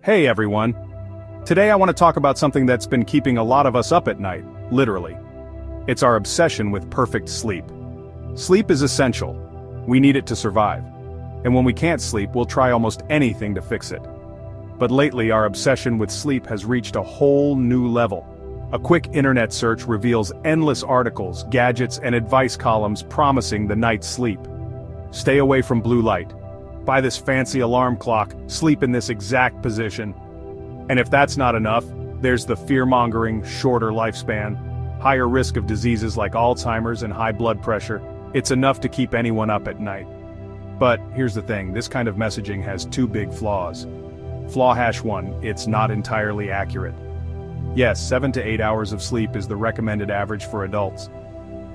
Hey everyone! Today I want to talk about something that's been keeping a lot of us up at night, literally. It's our obsession with perfect sleep. Sleep is essential. We need it to survive. And when we can't sleep, we'll try almost anything to fix it. But lately our obsession with sleep has reached a whole new level. A quick internet search reveals endless articles, gadgets, and advice columns promising the night's sleep. Stay away from blue light. Buy this fancy alarm clock, sleep in this exact position. And if that's not enough, there's the fear-mongering, shorter lifespan, higher risk of diseases like Alzheimer's and high blood pressure. It's enough to keep anyone up at night. But here's the thing, this kind of messaging has two big flaws. Flaw #1, it's not entirely accurate. Yes, 7 to 8 hours of sleep is the recommended average for adults.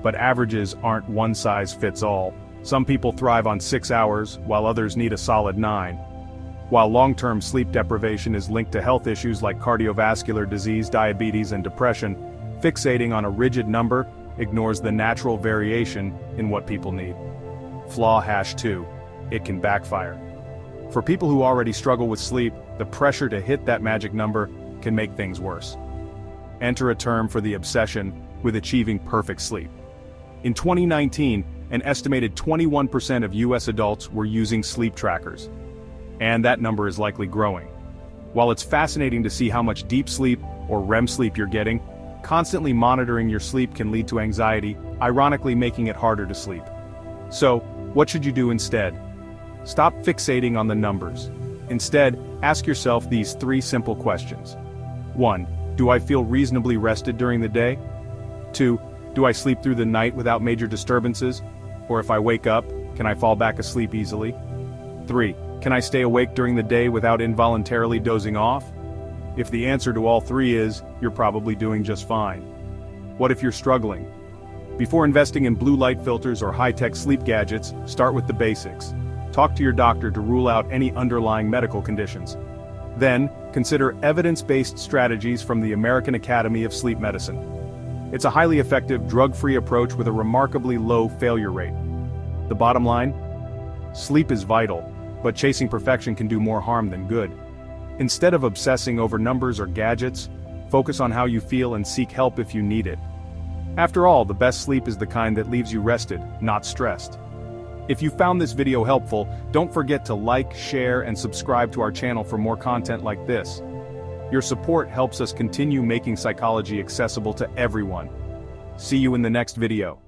But averages aren't one size fits all. Some people thrive on 6 hours, while others need a solid 9. While long-term sleep deprivation is linked to health issues like cardiovascular disease, diabetes, and depression, fixating on a rigid number ignores the natural variation in what people need. Flaw #2, it can backfire. For people who already struggle with sleep, the pressure to hit that magic number can make things worse. Enter a term for the obsession with achieving perfect sleep. In 2019, an estimated 21% of US adults were using sleep trackers. And that number is likely growing. While it's fascinating to see how much deep sleep, or REM sleep you're getting, constantly monitoring your sleep can lead to anxiety, ironically making it harder to sleep. So, what should you do instead? Stop fixating on the numbers. Instead, ask yourself these 3 simple questions. 1. Do I feel reasonably rested during the day? 2. Do I sleep through the night without major disturbances? Or if I wake up, can I fall back asleep easily? 3. Can I stay awake during the day without involuntarily dozing off? If the answer to all 3 is, you're probably doing just fine. What if you're struggling? Before investing in blue light filters or high-tech sleep gadgets, start with the basics. Talk to your doctor to rule out any underlying medical conditions. Then, consider evidence-based strategies from the American Academy of Sleep Medicine. It's a highly effective, drug-free approach with a remarkably low failure rate. The bottom line? Sleep is vital, but chasing perfection can do more harm than good. Instead of obsessing over numbers or gadgets, focus on how you feel and seek help if you need it. After all, the best sleep is the kind that leaves you rested, not stressed. If you found this video helpful, don't forget to like, share, and subscribe to our channel for more content like this. Your support helps us continue making psychology accessible to everyone. See you in the next video.